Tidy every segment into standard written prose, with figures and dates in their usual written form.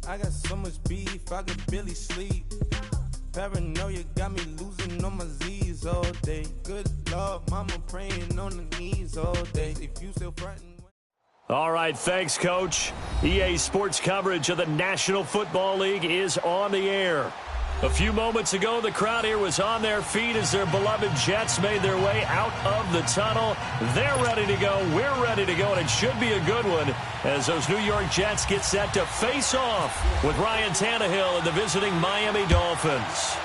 I got so much beef, I could barely sleep. Paranoia got me losing on my Z's all day. Good Lord, mama praying on the knees all day. If you still frightened. All right, thanks, Coach. EA Sports coverage of the National Football League is on the air. A few moments ago, the crowd here was on their feet as their beloved Jets made their way out of the tunnel. They're ready to go. We're ready to go, and it should be a good one as those New York Jets get set to face off with Ryan Tannehill and the visiting Miami Dolphins.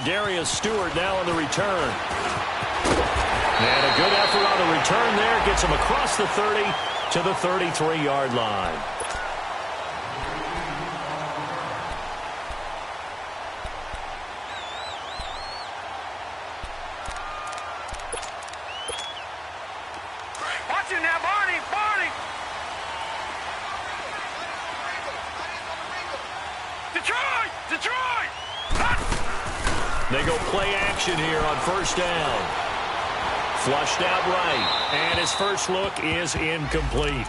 Darius Stewart now on the return. And a good effort on the return there. Gets him across the 30 to the 33-yard line. Watch it now, Barney! Barney! Detroit! Detroit! They go play action here on first down. Flushed out right, and his first look is incomplete.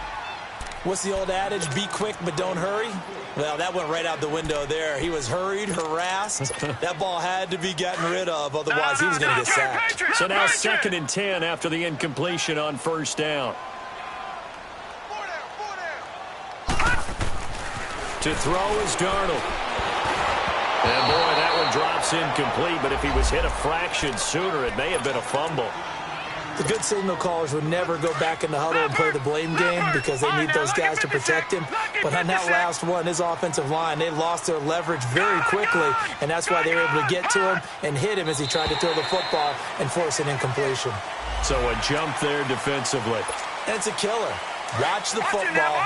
What's the old adage? Be quick, but don't hurry? Well, that went right out the window there. He was hurried, harassed. That ball had to be gotten rid of, otherwise he was going to get sacked. So now 2nd and 10 after the incompletion on first down. To throw is Darnold. And boy, that one drops incomplete, but if he was hit a fraction sooner, it may have been a fumble. The good signal callers would never go back in the huddle and play the blame game because they need those guys to protect him. But on that last one, his offensive line, they lost their leverage very quickly, and that's why they were able to get to him and hit him as he tried to throw the football and force an incompletion. So a jump there defensively. And it's a killer. Watch the football.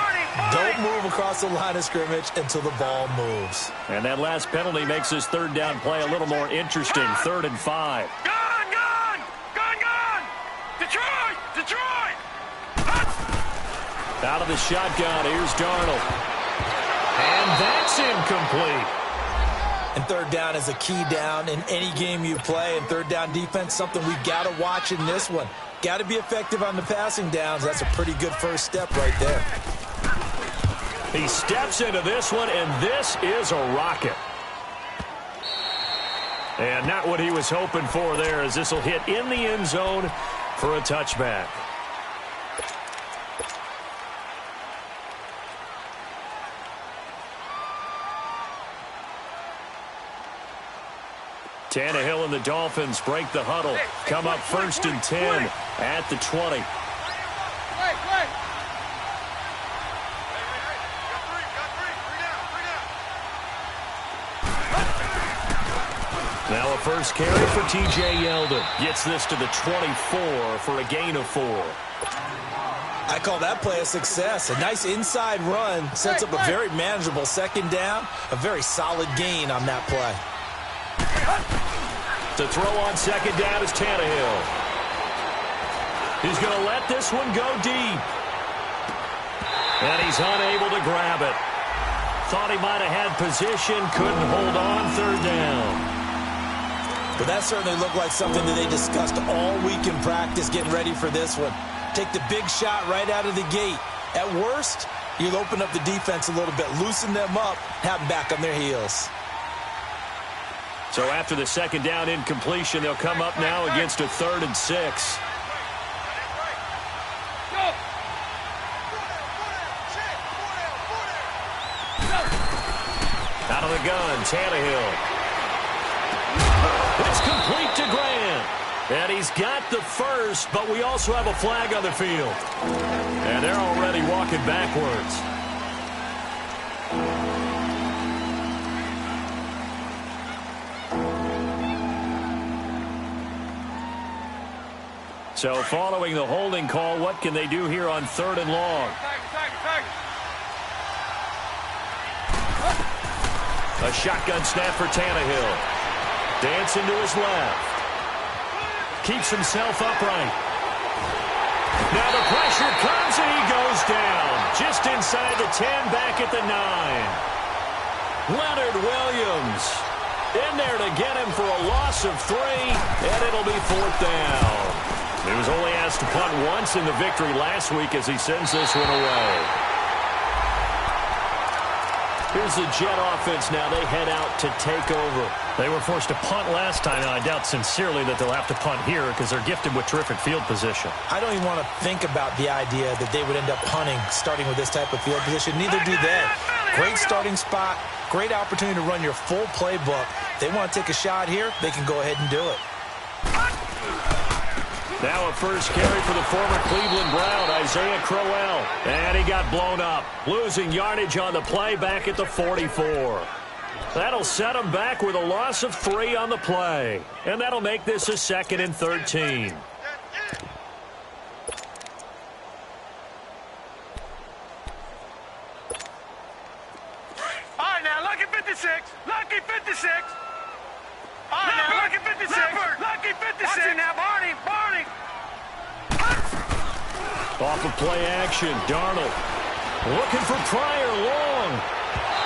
Don't move across the line of scrimmage until the ball moves. And that last penalty makes his third down play a little more interesting. 3rd and 5. Detroit! Detroit! Out of the shotgun, here's Darnold. And that's incomplete. And third down is a key down in any game you play. And third down defense, something we've got to watch in this one. Got to be effective on the passing downs. That's a pretty good first step right there. He steps into this one, and this is a rocket. And not what he was hoping for there, as this will hit in the end zone for a touchback. Tannehill and the Dolphins break the huddle. Come up 1st and 10 at the 20. Now a first carry for T.J. Yeldon. Gets this to the 24 for a gain of 4. I call that play a success. A nice inside run sets up a very manageable 2nd down. A very solid gain on that play. To throw on 2nd down is Tannehill. He's going to let this one go deep. And he's unable to grab it. Thought he might have had position, couldn't hold on 3rd down. But that certainly looked like something that they discussed all week in practice getting ready for this one. Take the big shot right out of the gate. At worst, you'll open up the defense a little bit, loosen them up, have them back on their heels. So after the 2nd down incompletion, they'll come up now against a 3rd and 6. Out of the gun, Tannehill. It's complete to Grant. And he's got the first, but we also have a flag on the field. And they're already walking backwards. So following the holding call, what can they do here on 3rd and long? A shotgun snap for Tannehill. Dancing to his left. Keeps himself upright. Now the pressure comes and he goes down. Just inside the 10, back at the 9. Leonard Williams in there to get him for a loss of 3, and it'll be 4th down. He was only asked to punt once in the victory last week as he sends this one away. Here's the Jet offense now. They head out to take over. They were forced to punt last time, and I doubt sincerely that they'll have to punt here because they're gifted with terrific field position. I don't even want to think about the idea that they would end up punting starting with this type of field position. Neither do they. Great starting spot, great opportunity to run your full playbook. They want to take a shot here, they can go ahead and do it. Now a first carry for the former Cleveland Brown, Isaiah Crowell. And he got blown up, losing yardage on the play back at the 44. That'll set him back with a loss of 3 on the play. And that'll make this a 2nd and 13. All right, now, lucky 56. Lucky 56. All right, now, lucky 56. Lucky 56. Watch it now, Barney. Off of play action, Darnold looking for Pryor long.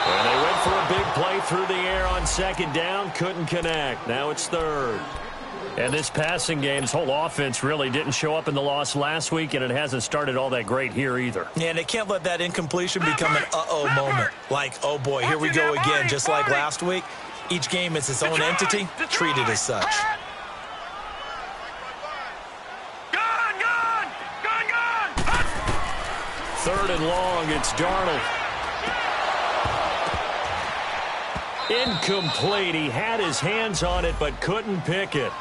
And they went for a big play through the air on 2nd down. Couldn't connect. Now it's 3rd. And this passing game's whole offense really didn't show up in the loss last week, and it hasn't started all that great here either. Yeah, and they can't let that incompletion become an uh-oh moment. Like, oh boy, here we go again, just like last week. Each game is its own entity, treated as such. Third and long, it's Darnold. Incomplete. He had his hands on it but couldn't pick it.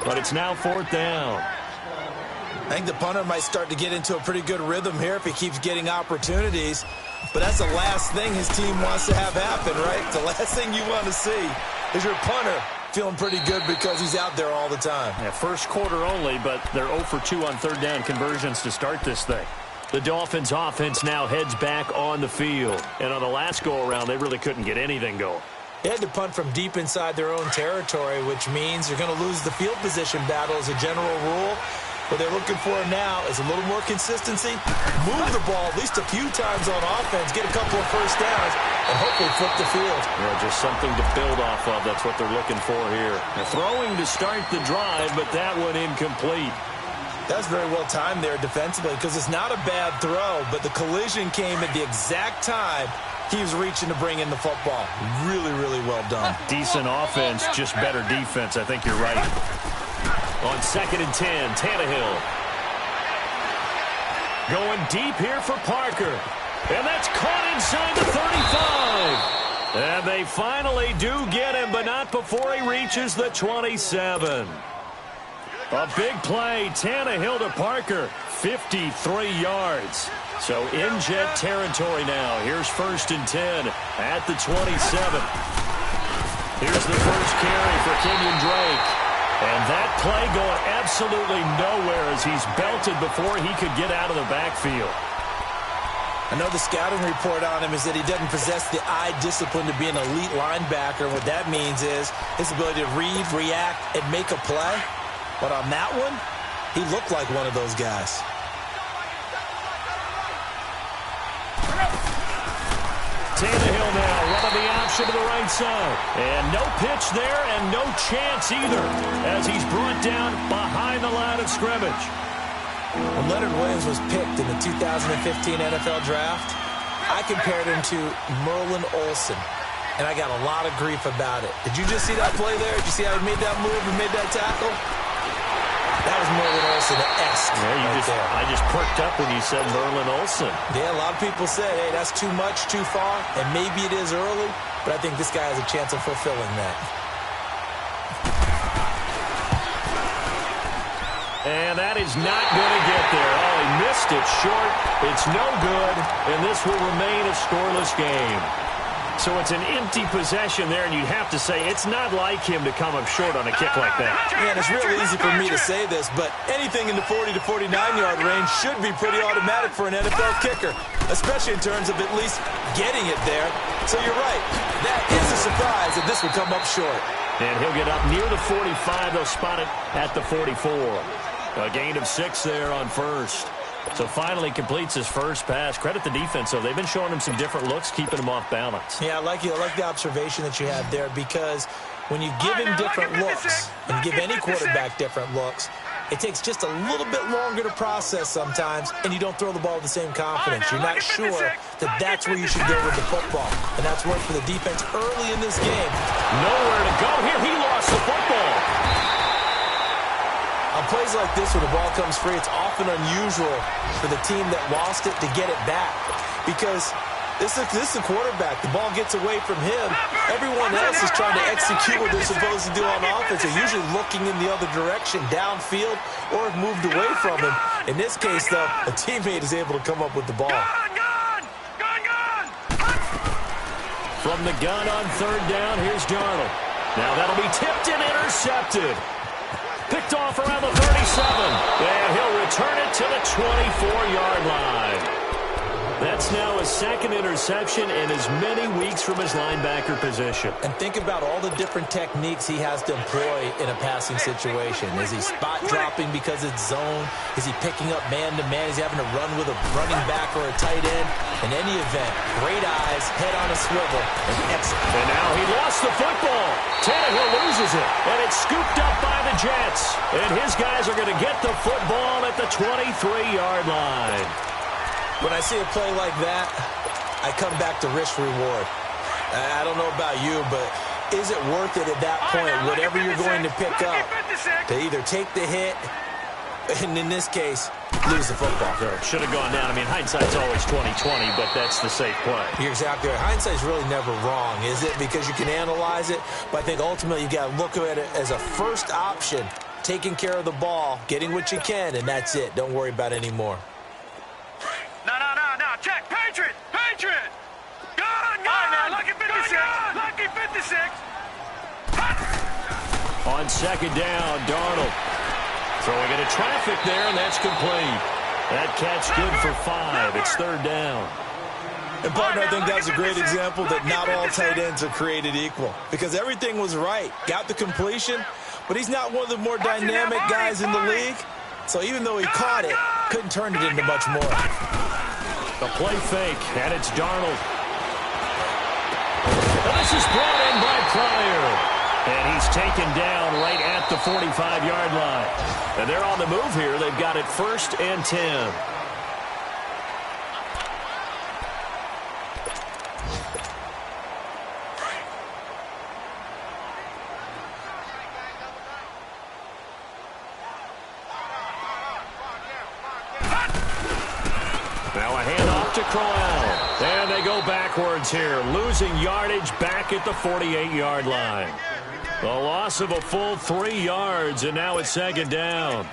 But it's now 4th down. I think the punter might start to get into a pretty good rhythm here if he keeps getting opportunities. But that's the last thing his team wants to have happen, right? The last thing you want to see is your punter feeling pretty good because he's out there all the time. Yeah, first quarter only, but they're 0 for 2 on 3rd down conversions to start this thing. The Dolphins offense now heads back on the field. And on the last go-around, they really couldn't get anything going. They had to punt from deep inside their own territory, which means you're going to lose the field position battle as a general rule. What they're looking for now is a little more consistency, move the ball at least a few times on offense, get a couple of first downs, and hopefully flip the field. Yeah, just something to build off of. That's what they're looking for here. They're throwing to start the drive, but that one incomplete. That's very well timed there defensively because it's not a bad throw, but the collision came at the exact time he was reaching to bring in the football. Really, really well done. Decent offense, just better defense. I think you're right. On 2nd and 10, Tannehill. Going deep here for Parker. And that's caught inside the 35. And they finally do get him, but not before he reaches the 27. A big play, Tannehill to Parker, 53 yards. So in Jet territory now. Here's 1st and 10 at the 27. Here's the first carry for Kenyon Drake. And that play going absolutely nowhere as he's belted before he could get out of the backfield. I know the scouting report on him is that he doesn't possess the eye discipline to be an elite linebacker. What that means is his ability to read, react, and make a play. But on that one, he looked like one of those guys. Tannehill now running the option to the right side. And no pitch there and no chance either as he's brought down behind the line of scrimmage. When Leonard Williams was picked in the 2015 NFL Draft, I compared him to Merlin Olsen. And I got a lot of grief about it. Did you just see that play there? Did you see how he made that move and made that tackle? That was Merlin Olsen-esque. Yeah, I just perked up when you said Merlin Olsen. Yeah, a lot of people said, hey, that's too much, too far, and maybe it is early, but I think this guy has a chance of fulfilling that. And that is not going to get there. Oh, he missed it short. It's no good, and this will remain a scoreless game. So it's an empty possession there, and you'd have to say it's not like him to come up short on a kick like that. Man, it's real easy for me to say this, but anything in the 40 to 49-yard range should be pretty automatic for an NFL kicker, especially in terms of at least getting it there. So you're right. That is a surprise that this would come up short. And he'll get up near the 45. They'll spot it at the 44. A gain of 6 there on first. So finally completes his first pass. Credit the defense, though. They've been showing him some different looks, keeping him off balance. Yeah, I like the observation that you have there because when you give him different looks and give any quarterback different looks, it takes just a little bit longer to process sometimes, and you don't throw the ball with the same confidence. You're not sure that that's where you should go with the football. And that's worked for the defense early in this game. Nowhere to go here. He lost the football. On plays like this, where the ball comes free, it's often unusual for the team that lost it to get it back. Because this is the quarterback. The ball gets away from him. Everyone else is trying to execute what they're supposed to do on offense. They're usually looking in the other direction, downfield, or have moved away from him. In this case, though, a teammate is able to come up with the ball. From the gun on third down, here's Darnold. Now that'll be tipped and intercepted. Picked off around the 37. And he'll return it to the 24-yard line. That's now his second interception in as many weeks from his linebacker position. And think about all the different techniques he has to employ in a passing situation. Is he spot dropping because it's zone? Is he picking up man-to-man? Is he having to run with a running back or a tight end? In any event, great eyes, head on a swivel, and excellent. And now he lost the football. Tannehill loses it, and it's scooped up by the Jets. And his guys are going to get the football at the 23-yard line. When I see a play like that, I come back to risk-reward. I don't know about you, but is it worth it at that point, whatever you're going to pick up, to either take the hit, and in this case, lose the football? Sure. Should have gone down. I mean, hindsight's always 20/20, but that's the safe play. You're exactly right. Hindsight's really never wrong, is it? Because you can analyze it, but I think ultimately you got to look at it as a first option, taking care of the ball, getting what you can, and that's it. Don't worry about it anymore. No. Check. Patriot. Gun. Lucky 56. Lucky 56. On second down, Darnold. Throwing into traffic there, and that's complete. That catch good for 5. It's third down. And, partner, I think that's a great example that not all tight ends are created equal. Because everything was right. Got the completion, but he's not one of the more dynamic guys in the league. So even though he caught it, couldn't turn it into much more. The play fake, and it's Darnold. And this is brought in by Pryor. And he's taken down right at the 45-yard line. And they're on the move here. They've got it 1st and 10. Now a handoff to Crowell. And they go backwards here, losing yardage back at the 48-yard line. The loss of a full 3 yards, and now it's second down.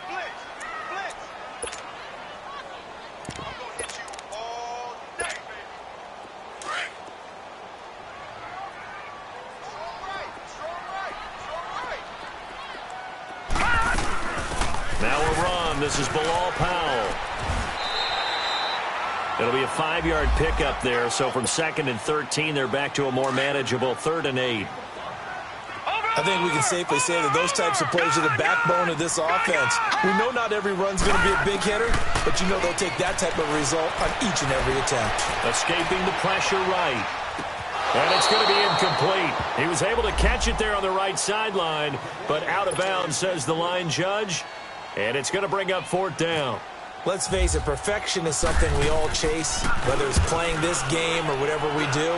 Now a run. This is Bilal Powell. It'll be a 5-yard pickup there, so from 2nd and 13, they're back to a more manageable 3rd and 8. I think we can safely say that those types of plays are the backbone of this offense. We know not every run's going to be a big hitter, but you know they'll take that type of result on each and every attempt. Escaping the pressure right. And it's going to be incomplete. He was able to catch it there on the right sideline, but out of bounds, says the line judge. And it's going to bring up 4th down. Let's face it, perfection is something we all chase, whether it's playing this game or whatever we do.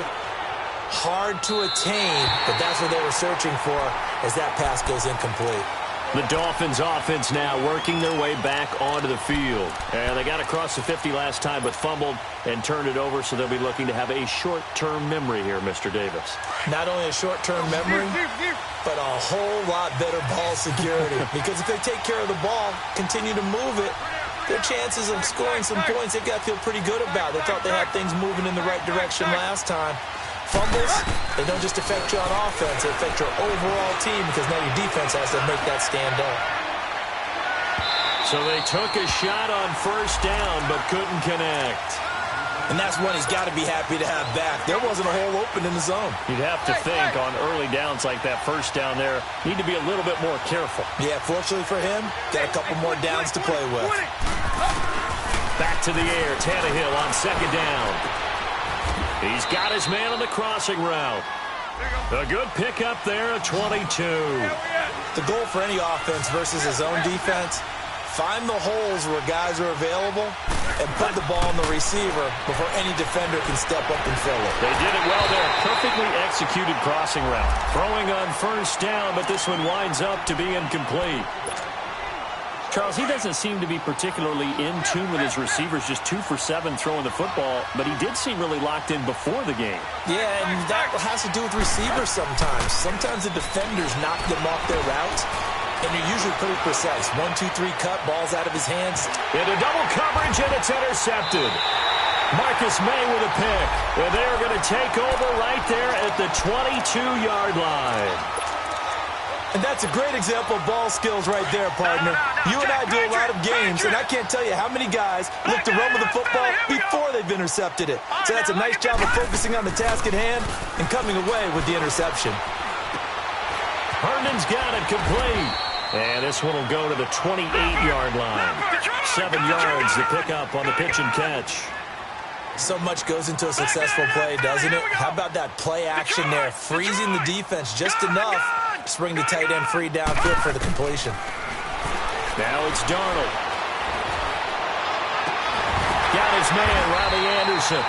Hard to attain, but that's what they were searching for as that pass goes incomplete. The Dolphins offense now working their way back onto the field. And they got across the 50 last time, but fumbled and turned it over, so they'll be looking to have a short-term memory here, Mr. Davis. Not only a short-term memory, but a whole lot better ball security. Because if they take care of the ball, continue to move it, their chances of scoring some points, they've got to feel pretty good about. They thought they had things moving in the right direction last time. Fumbles, they don't just affect you on offense, they affect your overall team because now your defense has to make that stand up. So they took a shot on 1st down but couldn't connect. And that's one he's got to be happy to have back. There wasn't a hole open in the zone. You'd have to think on early downs like that 1st down there, need to be a little bit more careful. Yeah, fortunately for him, got a couple more downs to play with. Back to the air, Tannehill on 2nd down. He's got his man on the crossing route. A good pickup there at 22. The goal for any offense versus his own defense Find the holes where guys are available and put the ball on the receiver before any defender can step up and fill it. They did it well there. Perfectly executed crossing route. Throwing on first down, but this one winds up to be incomplete. Charles, he doesn't seem to be particularly in tune with his receivers, just 2 for 7 throwing the football, but he did seem really locked in before the game. Yeah, and that has to do with receivers sometimes. Sometimes the defenders knock them off their routes, and you're usually pretty precise. 1, 2, 3 cut, ball's out of his hands. Into double coverage, and it's intercepted. Marcus May with a pick, and they're going to take over right there at the 22-yard line. And that's a great example of ball skills right there, partner. You and I do a lot of games, and I can't tell you how many guys look to run with the football before they've intercepted it. So that's a nice job of focusing on the task at hand and coming away with the interception. Herndon's got it complete. And this one will go to the 28-yard line. 7 yards to pick up on the pitch and catch. So much goes into a successful play, doesn't it? How about that play action there? Freezing the defense just enough to bring the tight end free downfield for the completion. Now it's Darnold. Got his man, Robbie Anderson.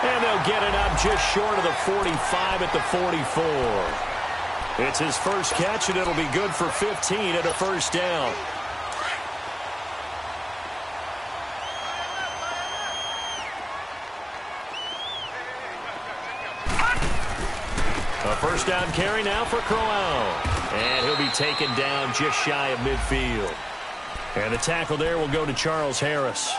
And they'll get it up just short of the 45 at the 44. It's his first catch, and it'll be good for 15 at a first down. A first down carry now for Crowell. And he'll be taken down just shy of midfield. And the tackle there will go to Charles Harris.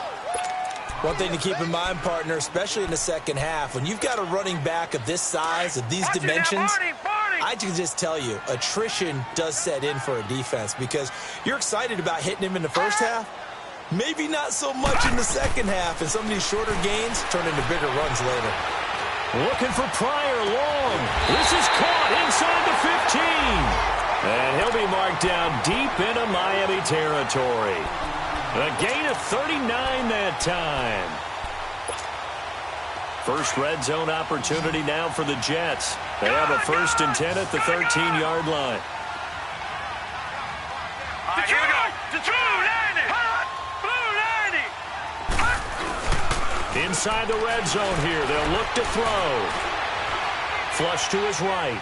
One thing to keep in mind, partner, especially in the second half, when you've got a running back of this size, of these dimensions, I can just tell you, attrition does set in for a defense because you're excited about hitting him in the first half. Maybe not so much in the second half, and some of these shorter gains turn into bigger runs later. Looking for Pryor long. This is caught inside the 15. And he'll be marked down deep into Miami territory. A gain of 39 that time. First red zone opportunity now for the Jets. They have a 1st and 10 at the 13-yard line. Here we go. The blue 90. Inside the red zone here. They'll look to throw. Flush to his right.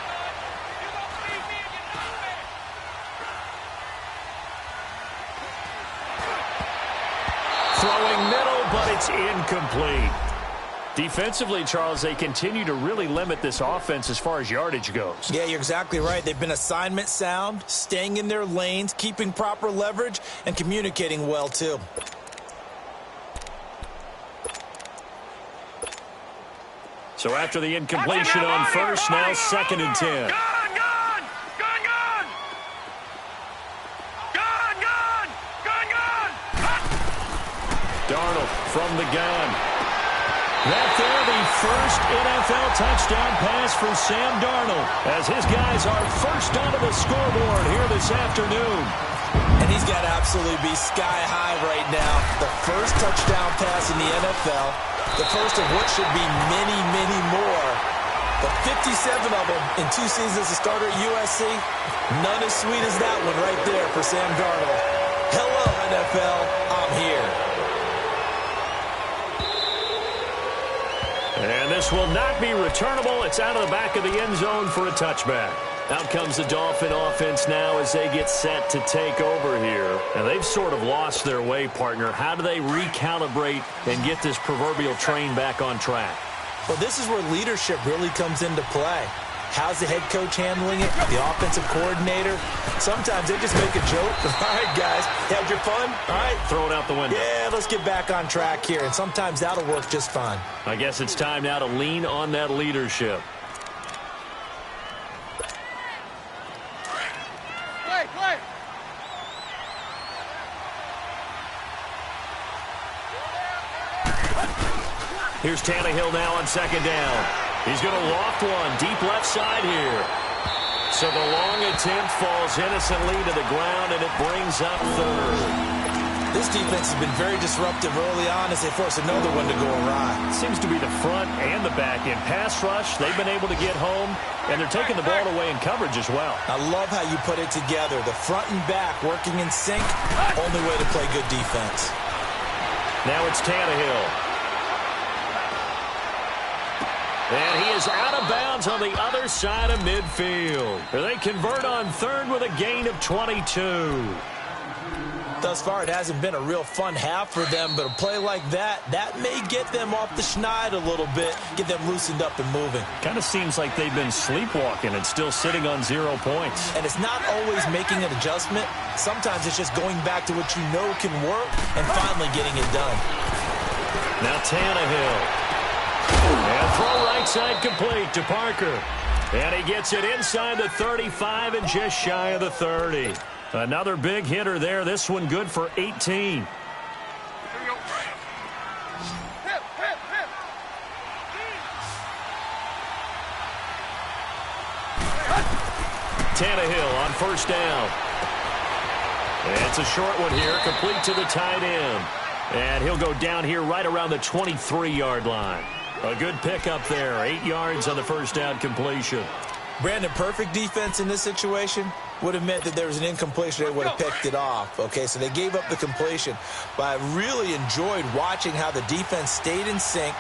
Throwing middle, but it's incomplete. Defensively, Charles, they continue to really limit this offense as far as yardage goes. Yeah, you're exactly right. They've been assignment sound, staying in their lanes, keeping proper leverage, and communicating well, too. So after the incompletion on first, now 2nd and 10. Darnold from the gun. That there, the first NFL touchdown pass for Sam Darnold, as his guys are first onto the scoreboard here this afternoon. And he's got to absolutely be sky high right now. The first touchdown pass in the NFL, the first of what should be many, many more. But 57 of them in 2 seasons as a starter at USC, none as sweet as that one right there for Sam Darnold. Hello, NFL, I'm here. And this will not be returnable. It's out of the back of the end zone for a touchback. Out comes the Dolphin offense now as they get set to take over here. And they've sort of lost their way, partner. How do they recalibrate and get this proverbial train back on track? Well, this is where leadership really comes into play. How's the head coach handling it? The offensive coordinator? Sometimes they just make a joke. All right, guys, had your fun? All right. Throw it out the window. Yeah, let's get back on track here. And sometimes that'll work just fine. I guess it's time now to lean on that leadership. Play. Here's Tannehill now on 2nd down. He's going to loft one deep left side here. So the long attempt falls innocently to the ground, and it brings up 3rd. This defense has been very disruptive early on as they force another one to go awry. Seems to be the front and the back end. Pass rush, they've been able to get home, and they're taking the ball away in coverage as well. I love how you put it together. The front and back working in sync, only way to play good defense. Now it's Tannehill. And he is out of bounds on the other side of midfield. They convert on third with a gain of 22. Thus far, it hasn't been a real fun half for them, but a play like that may get them off the schneid a little bit, get them loosened up and moving. Kind of seems like they've been sleepwalking and still sitting on 0 points. And it's not always making an adjustment. Sometimes it's just going back to what you know can work and finally getting it done. Now Tannehill. And throw right side complete to Parker. And he gets it inside the 35 and just shy of the 30. Another big hitter there. This one good for 18. Tannehill on first down. It's a short one here, complete to the tight end. And he'll go down here right around the 23-yard line. A good pickup there, 8 yards on the first down completion. Brandon, perfect defense in this situation would have meant that there was an incompletion. They would have picked it off. Okay, so they gave up the completion. But I really enjoyed watching how the defense stayed in sync,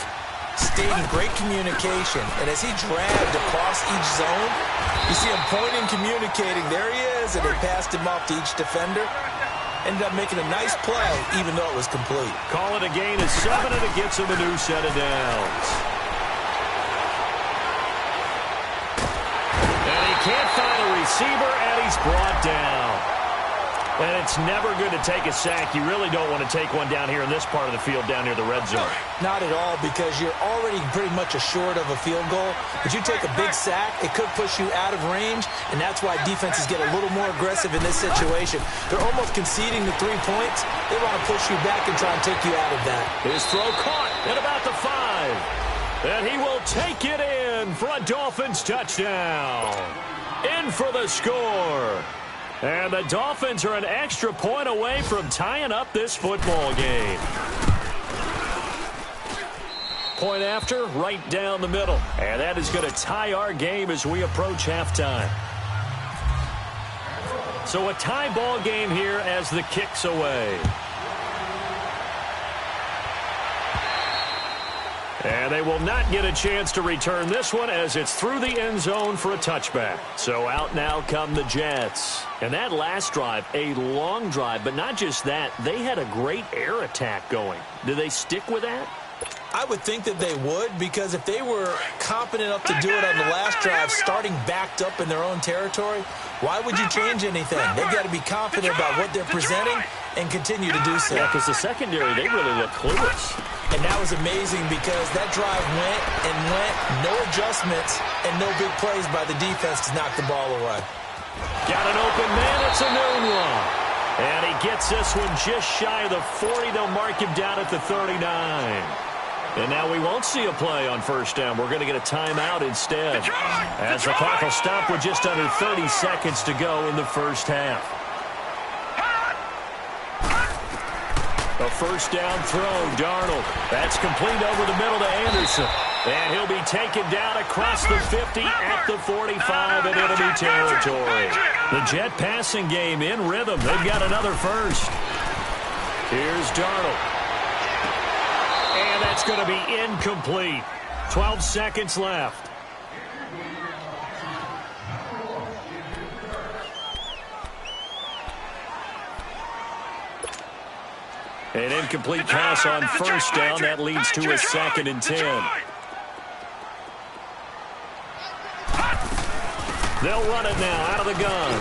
stayed in great communication. And as he dragged across each zone, you see him pointing, communicating. There he is, and they passed him off to each defender. Ended up making a nice play, even though it was complete. Call it a gain of 7, and it gets him a new set of downs. Can't find a receiver, and he's brought down. And it's never good to take a sack. You really don't want to take one down here in this part of the field, down near the red zone. Not at all, because you're already pretty much assured of a field goal. But you take a big sack, it could push you out of range, and that's why defenses get a little more aggressive in this situation. They're almost conceding the 3 points. They want to push you back and try and take you out of that. His throw caught at about the 5. And he will take it in for a Dolphins touchdown. In for the score. And the Dolphins are an extra point away from tying up this football game. Point after, right down the middle. And that is going to tie our game as we approach halftime. So a tie ball game here as the kick's away. And they will not get a chance to return this one as it's through the end zone for a touchback. So out now come the Jets. And that last drive, a long drive, but not just that, they had a great air attack going. Do they stick with that? I would think that they would, because if they were competent enough to do it on the last drive, starting backed up in their own territory, why would you change anything? They've got to be confident about what they're presenting and continue to do so. Yeah, because the secondary, they really look clueless. And that was amazing because that drive went and went, no adjustments, and no big plays by the defense to knock the ball away. Got an open man, it's a new one. And he gets this one just shy of the 40. They'll mark him down at the 39. And now we won't see a play on first down. We're going to get a timeout instead, as the clock will stop with just under 30 seconds to go in the first half. A first down throw, Darnold. That's complete over the middle to Anderson. And he'll be taken down across the 50 at the 45 in enemy territory. The Jet passing game in rhythm. They've got another first. Here's Darnold. And that's going to be incomplete. 12 seconds left. An incomplete pass on first down. That leads to a 2nd and 10. They'll run it now out of the gun.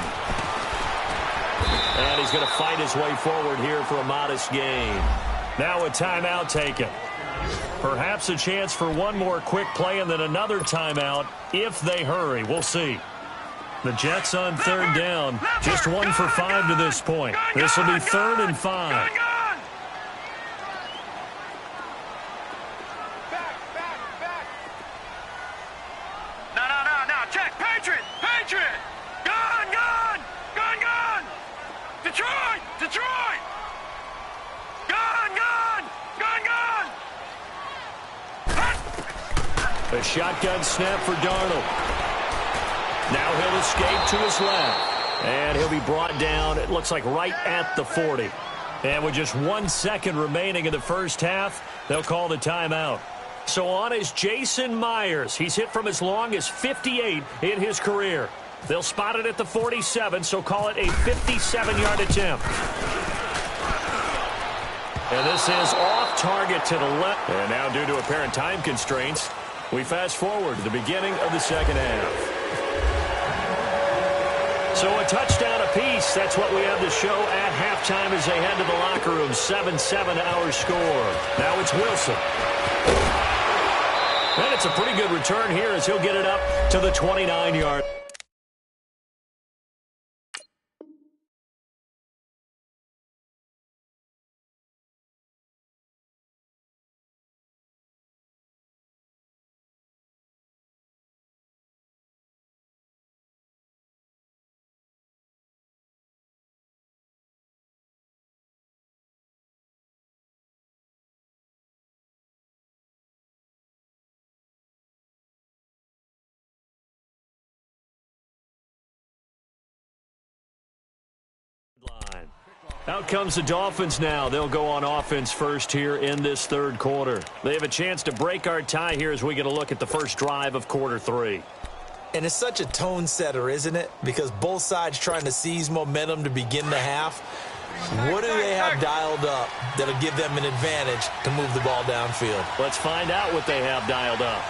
And he's going to fight his way forward here for a modest gain. Now a timeout taken. Perhaps a chance for one more quick play and then another timeout if they hurry. We'll see. The Jets on third down. Just 1 for 5 to this point. This will be 3rd and 5. Shotgun snap for Darnold. Now he'll escape to his left. And he'll be brought down, it looks like, right at the 40. And with just 1 second remaining in the first half, they'll call the timeout. So on is Jason Myers. He's hit from as long as 58 in his career. They'll spot it at the 47, so call it a 57-yard attempt. And this is off target to the left. And now, due to apparent time constraints, we fast forward to the beginning of the second half. So a touchdown apiece. That's what we have to show at halftime as they head to the locker room. 7-7 our score. Now it's Wilson. And it's a pretty good return here as he'll get it up to the 29-yard. Out comes the Dolphins now. They'll go on offense first here in this third quarter. They have a chance to break our tie here as we get a look at the first drive of quarter 3. And it's such a tone setter, isn't it? Because both sides trying to seize momentum to begin the half. What do they have dialed up that'll give them an advantage to move the ball downfield? Let's find out what they have dialed up.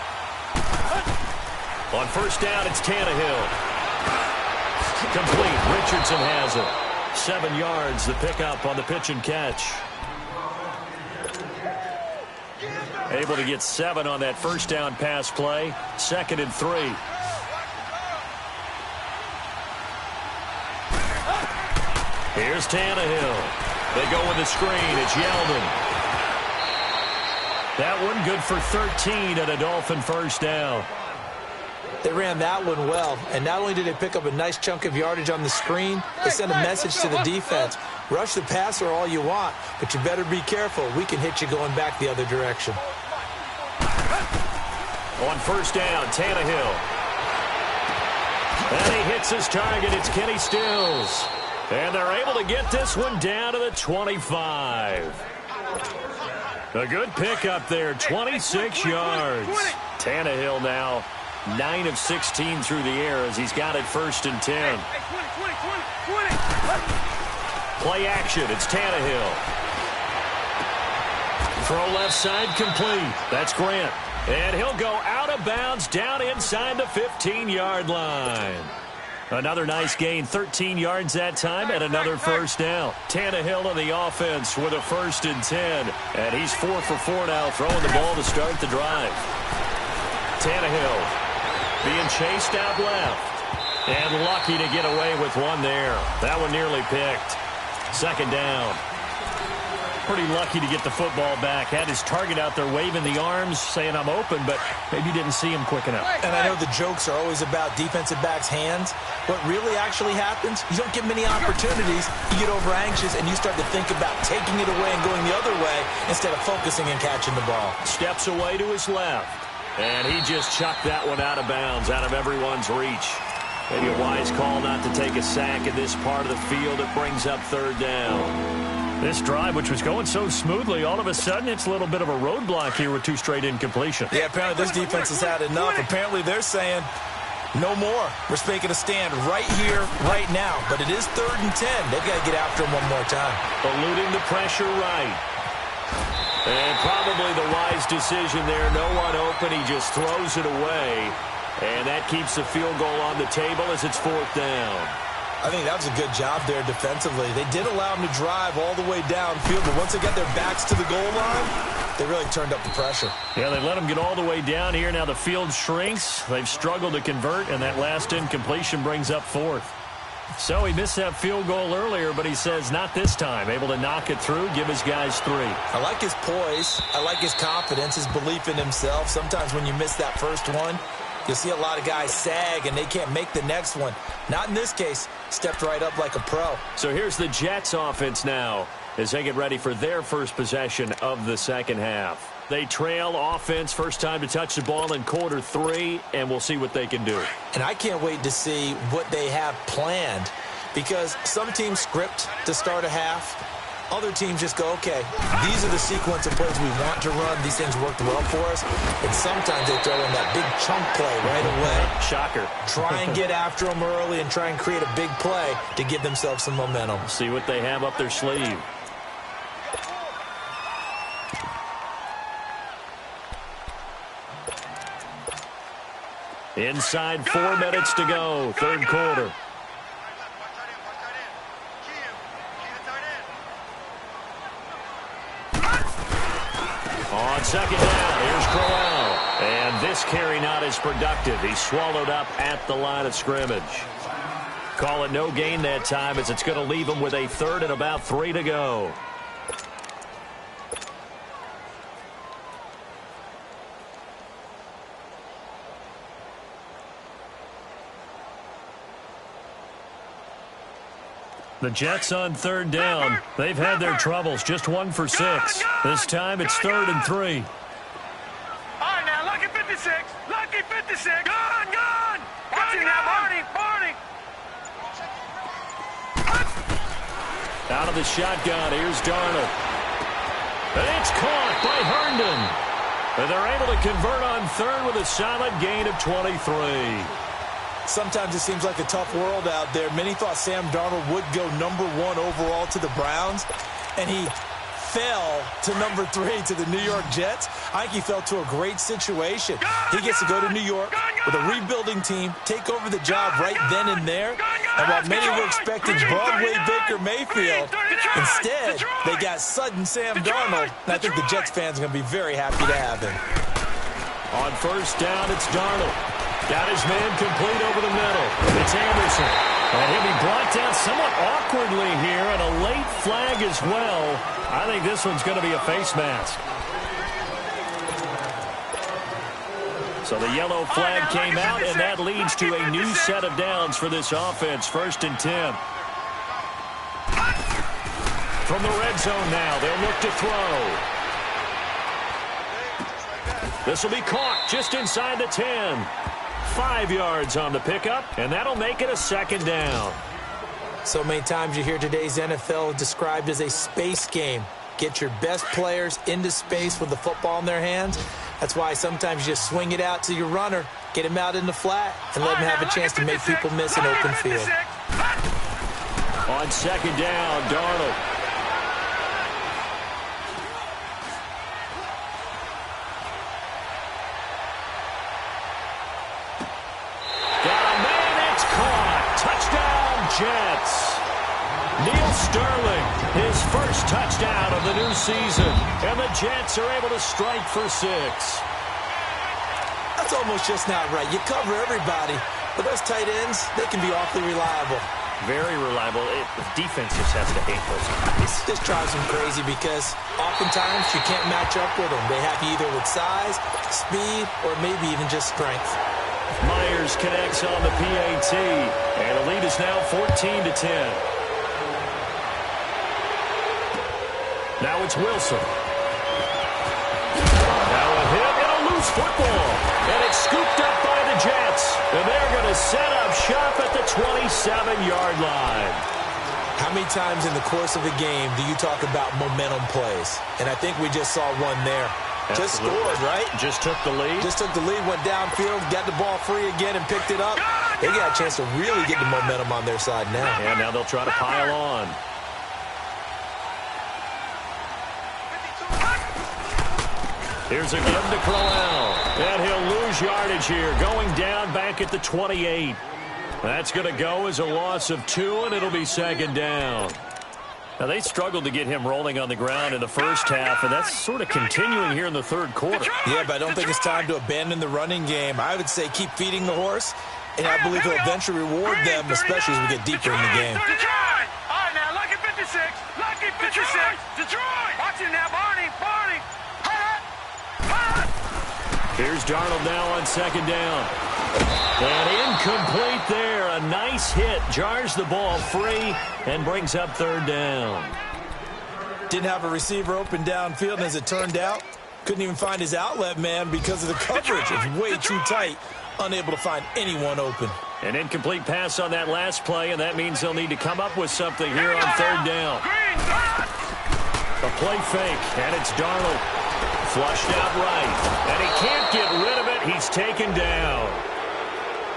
On first down, it's Tannehill. Complete. Richardson has it. 7 yards, the pickup on the pitch and catch. Able to get 7 on that first down pass play. 2nd and 3. Here's Tannehill. They go with the screen. It's Yeldon. That one good for 13 at a Dolphin first down. They ran that one well, and not only did they pick up a nice chunk of yardage on the screen, they sent a message to the defense. Rush the passer all you want, but you better be careful. We can hit you going back the other direction. On first down, Tannehill. And he hits his target. It's Kenny Stills. And they're able to get this one down to the 25. A good pickup there, 26 yards. Tannehill now 9 of 16 through the air as he's got it 1st and 10. Play action. It's Tannehill. Throw left side complete. That's Grant. And he'll go out of bounds down inside the 15-yard line. Another nice gain, 13 yards that time, and another first down. Tannehill on the offense with a 1st and 10. And he's 4 for 4 now, throwing the ball to start the drive. Tannehill being chased out left. And lucky to get away with one there. That one nearly picked. 2nd down. Pretty lucky to get the football back. Had his target out there waving the arms, saying I'm open, but maybe didn't see him quick enough. And I know the jokes are always about defensive backs' hands. What really actually happens, you don't get many opportunities. You get over anxious, and you start to think about taking it away and going the other way instead of focusing and catching the ball. Steps away to his left. And he just chucked that one out of bounds, out of everyone's reach. Maybe a wise call not to take a sack in this part of the field. It brings up 3rd down. This drive, which was going so smoothly, all of a sudden it's a little bit of a roadblock here with 2 straight incompletions. Yeah, apparently this defense has had enough. Apparently they're saying no more. We're making a stand right here, right now. But it is 3rd and 10. They've got to get after him one more time. Eluding the pressure right. And probably the wise decision there. No one open. He just throws it away. And that keeps the field goal on the table as it's 4th down. I think that was a good job there defensively. They did allow them to drive all the way downfield, but once they got their backs to the goal line, they really turned up the pressure. Yeah, they let them get all the way down here. Now the field shrinks. They've struggled to convert, and that last incompletion brings up 4th. So he missed that field goal earlier, but he says not this time. Able to knock it through, give his guys 3. I like his poise. I like his confidence, his belief in himself. Sometimes when you miss that first one, you'll see a lot of guys sag, and they can't make the next one. Not in this case. Stepped right up like a pro. So here's the Jets offense now as they get ready for their first possession of the second half. They trail offense first time to touch the ball in quarter 3, and we'll see what they can do. And I can't wait to see what they have planned, because some teams script to start a half. Other teams just go, okay, these are the sequence of plays we want to run. These things worked well for us. And sometimes they throw in that big chunk play right away. Shocker. Try and get after them early and try and create a big play to give themselves some momentum. See what they have up their sleeve. Inside 4 minutes to go, third quarter. On second down, here's Crowell. And this carry not as productive. He's swallowed up at the line of scrimmage. Call it no gain that time, as it's going to leave him with a third and about 3 to go. The Jets on third down. They've had their troubles. Just 1 for 6. This time it's 3rd and 3. All right, now, lucky 56. Lucky 56. Gone. Watch it now, Barney. Out of the shotgun, here's Darnold. And it's caught by Herndon. And they're able to convert on third with a solid gain of 23. Sometimes it seems like a tough world out there. Many thought Sam Darnold would go #1 overall to the Browns, and he fell to #3 to the New York Jets. I think he fell to a great situation. He gets to go to New York with a rebuilding team, take over the job right then and there. And while many were expecting Broadway Baker Mayfield, instead they got sudden Sam Darnold. And I think the Jets fans are going to be very happy to have him. On first down, it's Darnold. Got his man complete over the middle. It's Anderson. And he'll be brought down somewhat awkwardly here, and a late flag as well. I think this one's going to be a face mask. So the yellow flag came out, and that leads to a new set of downs for this offense. 1st and 10. From the red zone now, they'll look to throw. This will be caught just inside the 10. 5 yards on the pickup, and that'll make it a 2nd down. So many times you hear today's NFL described as a space game. Get your best players into space with the football in their hands. That's why sometimes you just swing it out to your runner, get him out in the flat, and let him have a chance to make people miss an open field. On 2nd down, Darnold. Jets. Neil Sterling, his first touchdown of the new season. And the Jets are able to strike for 6. That's almost just not right. You cover everybody, but those tight ends, they can be awfully reliable. Very reliable. The defense just has to hate those guys. This drives them crazy because oftentimes you can't match up with them. They have you either with size, speed, or maybe even just strength. Myers connects on the PAT, and the lead is now 14-10. Now it's Wilson. Now a hit and a loose football, and it's scooped up by the Jets, and they're going to set up shop at the 27-yard line. How many times in the course of a game do you talk about momentum plays? And I think we just saw one there. Just scored, right? Just took the lead. Just took the lead, went downfield, got the ball free again, and picked it up. They got a chance to really get the momentum on their side now. And now they'll try to pile on. Here's a gun to Crowell. And he'll lose yardage here, going down back at the 28. That's going to go as a loss of 2, and it'll be 2nd down. Now, they struggled to get him rolling on the ground in the first half, and that's sort of continuing here in the third quarter. Yeah, but I don't think it's time to abandon the running game. I would say keep feeding the horse, and I believe he'll eventually reward them, especially as we get deeper in the game. Detroit! All right, now, lucky 56. Lucky 56. Detroit! Watch it now, Barney. Here's Darnold now on 2nd down. And incomplete there. A nice hit. Jars the ball free and brings up 3rd down. Didn't have a receiver open downfield, and as it turned out, Couldn't even find his outlet man because of the coverage. It's way too tight. Unable to find anyone open. An incomplete pass on that last play, and that means they'll need to come up with something here on third down. A play fake, and it's Darnold. Flushed out right, and he can't get rid of it. He's taken down.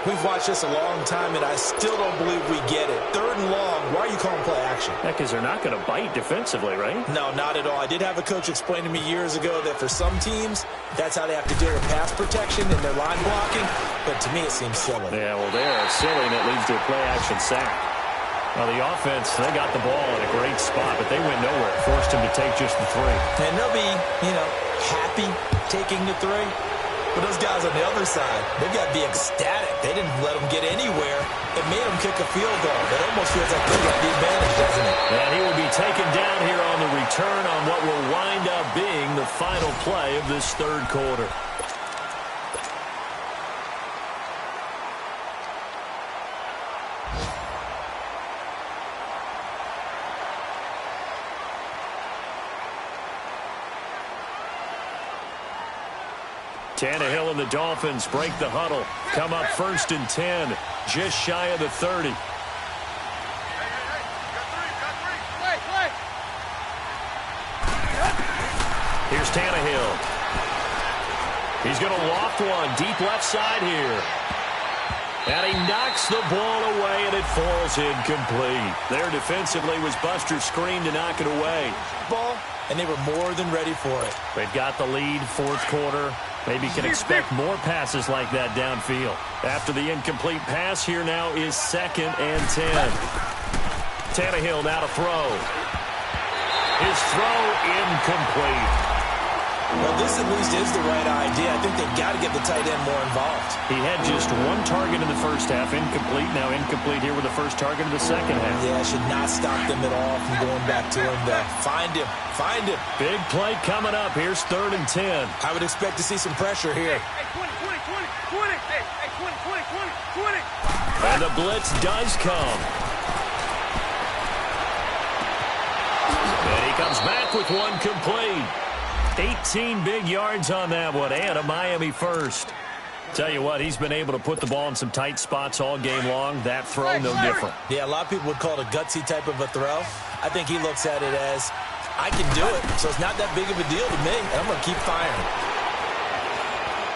We've watched this a long time, and I still don't believe we get it. Third and long, why are you calling play action? Yeah, because they're not going to bite defensively, right? No, not at all. I did have a coach explain to me years ago that for some teams, that's how they have to deal with pass protection and their line blocking. But to me, it seems silly. Yeah, well, they're silly, and it leads to a play action sack. Well, the offense, they got the ball in a great spot, but they went nowhere. Forced him to take just the 3. And they'll be, happy taking the 3. But those guys on the other side, they've got to be ecstatic. They didn't let them get anywhere. It made them kick a field goal. It almost feels like they got the advantage, doesn't it? And he will be taken down here on the return on what will wind up being the final play of this third quarter. Tannehill and the Dolphins break the huddle. Come up 1st and 10, just shy of the 30. Here's Tannehill. He's going to loft one deep left side here. And he knocks the ball away, and it falls incomplete. There defensively was Buster's screen to knock it away. Ball, and they were more than ready for it. They've got the lead, fourth quarter. Maybe can expect more passes like that downfield. After the incomplete pass, here now is 2nd and 10. Tannehill now to throw. His throw incomplete. Well, this at least is the right idea. I think they've got to get the tight end more involved. He had just 1 target in the first half, incomplete. Now incomplete here with the first target in the second half. Yeah, should not stop them at all from going back to him. Find him. Find him. Big play coming up. Here's 3rd and 10. I would expect to see some pressure here. Hey, 20. Hey, 20. And the blitz does come. And he comes back with 1 complete. 18 big yards on that one, and a Miami first. Tell you what, he's been able to put the ball in some tight spots all game long. That throw, no different. Yeah, a lot of people would call it a gutsy type of a throw. I think he looks at it as, I can do it, so it's not that big of a deal to me, and I'm going to keep firing.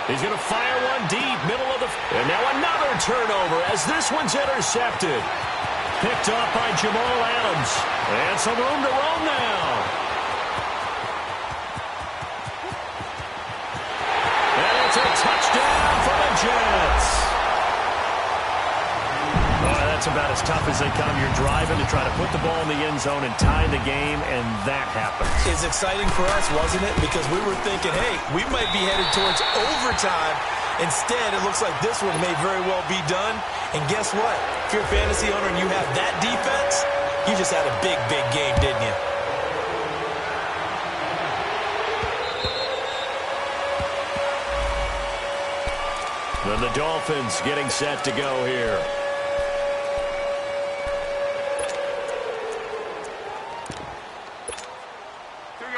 He's going to fire one deep, middle of the... And now another turnover as this one's intercepted. Picked off by Jamal Adams. And some room to roam now. A touchdown for the Jets. Oh, that's about as tough as they come. You're driving to try to put the ball in the end zone and tie the game, and that happens. It's exciting for us, wasn't it? Because we were thinking, hey, we might be headed towards overtime. Instead, it looks like this one may very well be done. And guess what? If you're a fantasy owner and you have that defense, you just had a big, big game, didn't you? And the Dolphins getting set to go here.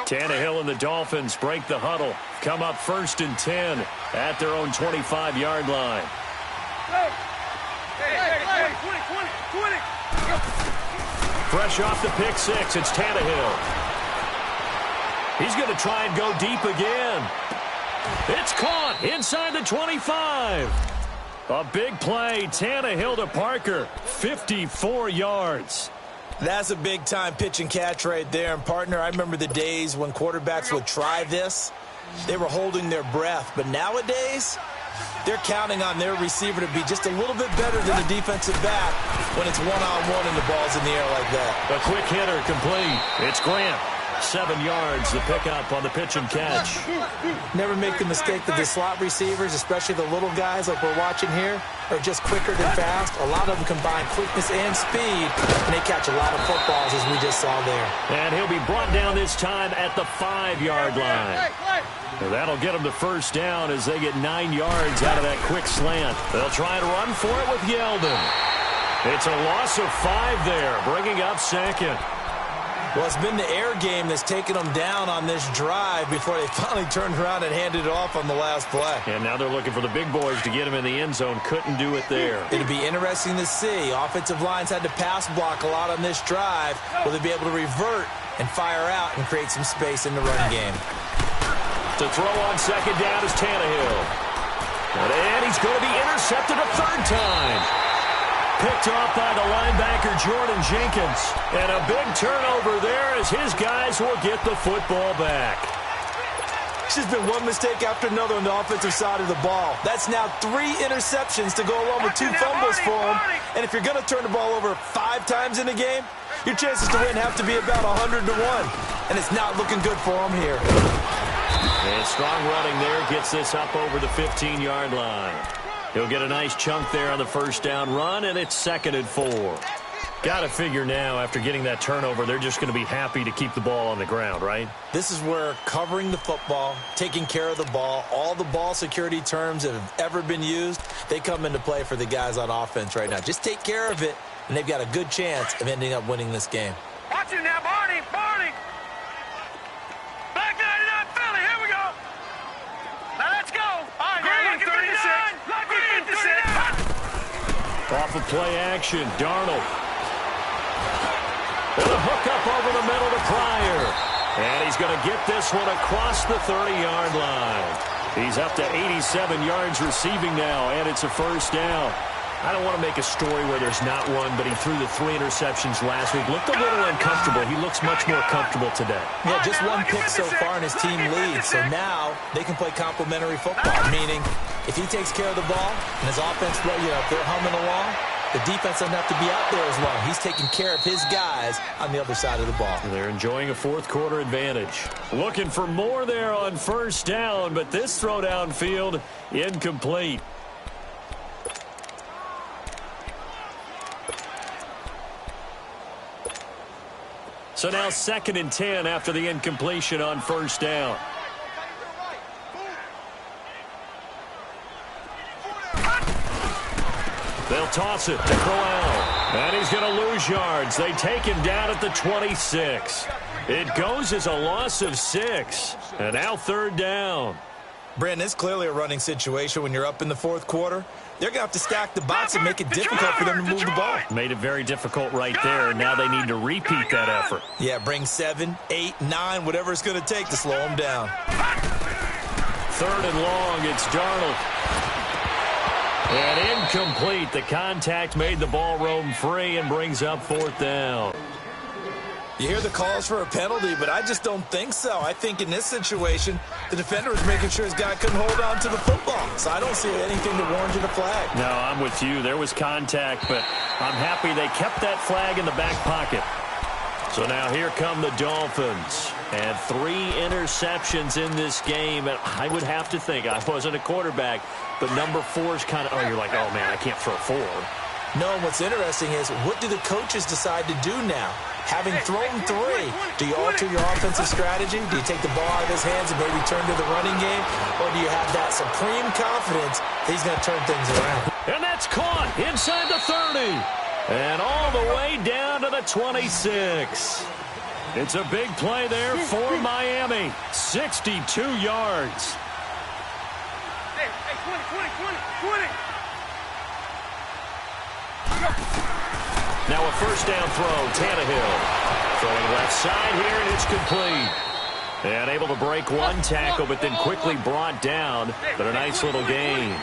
Tannehill and the Dolphins break the huddle. Come up 1st and 10 at their own 25-yard line. Hey, 20. Fresh off the pick 6, it's Tannehill. He's going to try and go deep again. It's caught inside the 25. A big play. Tannehill to Parker. 54 yards. That's a big-time pitch and catch right there. And, partner, I remember the days when quarterbacks would try this. They were holding their breath. But nowadays, they're counting on their receiver to be just a little bit better than the defensive back when it's one-on-one and the ball's in the air like that. A quick hitter complete. It's Grant. 7 yards, the pickup on the pitch and catch. Never make the mistake that the slot receivers, especially the little guys like we're watching here, are just quicker than fast. A lot of them combine quickness and speed, and they catch a lot of footballs, as we just saw there. And he'll be brought down this time at the 5-yard line. Well, that'll get them to first down as they get 9 yards out of that quick slant. They'll try to run for it with Yeldon. It's a loss of 5 there, bringing up second. Well, it's been the air game that's taken them down on this drive before they finally turned around and handed it off on the last play. And now they're looking for the big boys to get him in the end zone. Couldn't do it there. It'll be interesting to see. Offensive lines had to pass block a lot on this drive. Will they be able to revert and fire out and create some space in the run game? To throw on second down is Tannehill. And he's going to be intercepted a third time. Picked off by the linebacker, Jordan Jenkins. And a big turnover there as his guys will get the football back. It's just been one mistake after another on the offensive side of the ball. That's now 3 interceptions to go along with 2 fumbles for him. And if you're going to turn the ball over 5 times in a game, your chances to win have to be about 100 to 1. And it's not looking good for him here. And strong running there gets this up over the 15-yard line. He'll get a nice chunk there on the first down run, and it's 2nd and 4. Got to figure now, after getting that turnover, they're just going to be happy to keep the ball on the ground, right? This is where covering the football, taking care of the ball, all the ball security terms that have ever been used, they come into play for the guys on offense right now. Just take care of it, and they've got a good chance of ending up winning this game. Watch it now, Barney. Back 99 Philly, here we go. Now let's go. All right, Green, 36. Lucky 56. Off of play action, Darnold. And a hook up over the middle to Pryor. And he's going to get this one across the 30-yard line. He's up to 87 yards receiving now, and it's a first down. I don't want to make a story where there's not one, but he threw the 3 interceptions last week. Looked a little uncomfortable. He looks much more comfortable today. Yeah, just 1 pick so far, and his team leads. So now they can play complementary football, meaning if he takes care of the ball and his offense, if they're humming along, the defense doesn't have to be out there as long. He's taking care of his guys on the other side of the ball. They're enjoying a 4th quarter advantage. Looking for more there on first down, but this throw downfield incomplete. So now 2nd and 10 after the incompletion on first down. They'll toss it to Crowell. And he's going to lose yards. They take him down at the 26. It goes as a loss of 6. And now 3rd down. Brandon, it's clearly a running situation when you're up in the 4th quarter. They're going to have to stack the box and make it difficult for them to move the ball. Made it very difficult right there, and now they need to repeat that effort. Yeah, bring 7, 8, 9, whatever it's going to take to slow them down. 3rd and long, it's Darnold. And incomplete. The contact made the ball roam free and brings up 4th down. You hear the calls for a penalty, but I just don't think so. I think in this situation, the defender was making sure his guy couldn't hold on to the football. So I don't see anything that warranted a flag. No, I'm with you. There was contact, but I'm happy they kept that flag in the back pocket. So now here come the Dolphins. And 3 interceptions in this game. And I would have to think, I wasn't a quarterback, but number 4 is kind of, you're like, oh, man, I can't throw 4. No, and what's interesting is, what do the coaches decide to do now? Having thrown 3, do you alter your offensive strategy? Do you take the ball out of his hands and maybe turn to the running game? Or do you have that supreme confidence that he's going to turn things around? And that's caught inside the 30. And all the way down to the 26. It's a big play there for Miami. 62 yards. Hey, 20. Now a first down throw, Tannehill. Throwing left side here, and it's complete. And able to break 1 tackle, but then quickly brought down. But a nice little gain.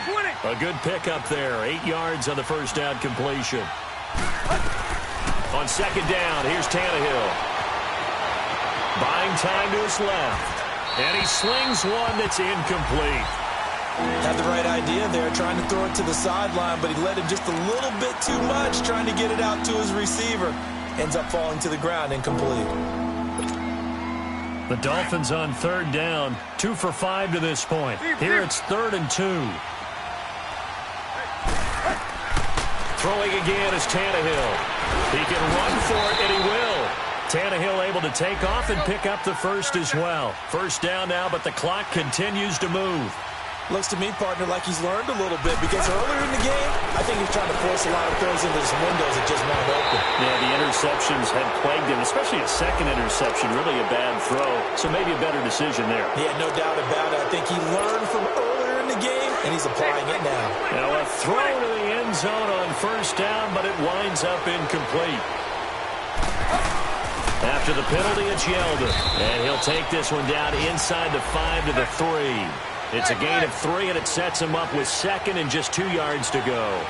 A good pickup there. 8 yards on the first down completion. On second down, here's Tannehill. Buying time to his left. And he slings one that's incomplete. Had the right idea there, trying to throw it to the sideline, but he let him just a little bit too much, trying to get it out to his receiver. Ends up falling to the ground, incomplete. The Dolphins on 3rd down, 2 for 5 to this point. Here it's 3rd and 2. Throwing again is Tannehill. He can run for it, and he will. Tannehill able to take off and pick up the first as well. First down now, but the clock continues to move. Looks to me, partner, like he's learned a little bit because earlier in the game, I think he's trying to force a lot of throws into some windows that just weren't open. Yeah, the interceptions had plagued him, especially a second interception, really a bad throw. So maybe a better decision there. Yeah, no doubt about it. I think he learned from earlier in the game, and he's applying it now. Now a throw to the end zone on first down, but it winds up incomplete. After the penalty, it's Yeldon. And he'll take this one down inside the 5 to the 3. It's a gain of 3, and it sets him up with second and just 2 yards to go.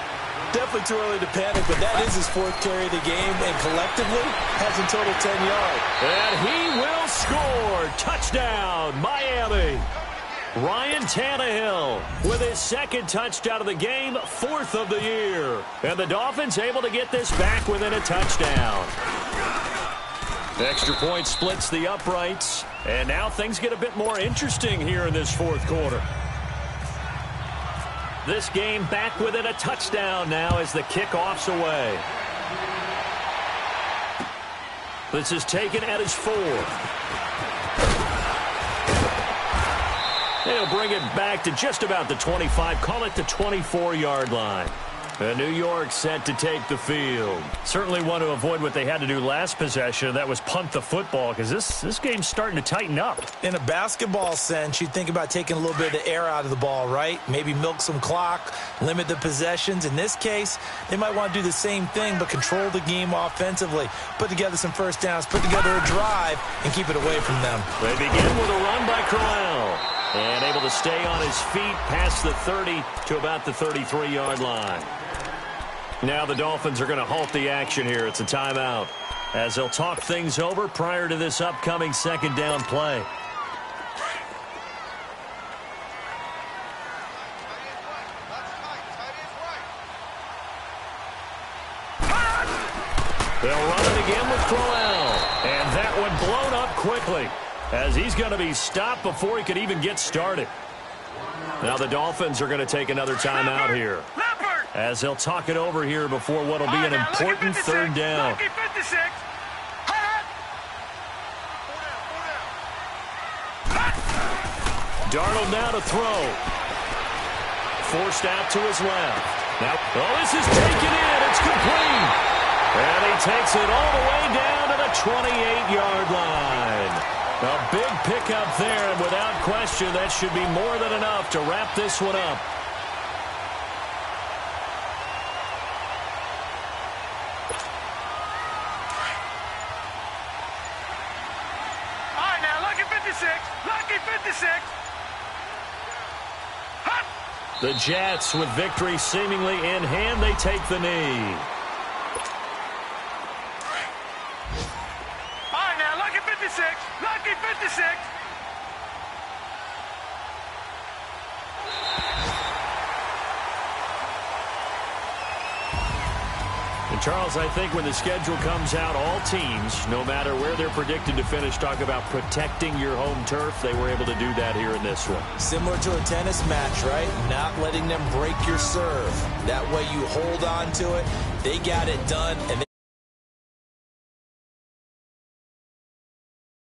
Definitely too early to panic, but that is his 4th carry of the game, and collectively has a total 10 yards. And he will score. Touchdown, Miami. Ryan Tannehill with his 2nd touchdown of the game, 4th of the year. And the Dolphins able to get this back within a touchdown. Extra point splits the uprights, and now things get a bit more interesting here in this 4th quarter. This game back within a touchdown now as the kickoff's away. This is taken at his 4. They'll bring it back to just about the 25, call it the 24-yard line. And New York set to take the field. Certainly want to avoid what they had to do last possession. That was punt the football, because this game's starting to tighten up. In a basketball sense, you think about taking a little bit of the air out of the ball, right? Maybe milk some clock, limit the possessions. In this case, they might want to do the same thing, but control the game offensively. Put together some first downs, put together a drive, and keep it away from them. They begin with a run by Corral. And able to stay on his feet past the 30 to about the 33-yard line. Now the Dolphins are going to halt the action here. It's a timeout as they'll talk things over prior to this upcoming 2nd down play. They'll run it again with Corral. And that one blown up quickly as he's going to be stopped before he could even get started. Now the Dolphins are going to take another timeout here as they'll talk it over here before what will be an important 3rd down. Darnold now to throw. Forced out to his left. Now, this is taken in. It's complete. And he takes it all the way down to the 28-yard line. A big pickup there, and without question, that should be more than enough to wrap this one up. All right, now, lucky 56. Lucky 56. Hut. The Jets, with victory seemingly in hand, they take the knee. All right, now, lucky 56. Lucky 56. And Charles, I think when the schedule comes out, all teams, no matter where they're predicted to finish, talk about protecting your home turf. They were able to do that here in this one. Similar to a tennis match, right? Not letting them break your serve. That way you hold on to it. They got it done, and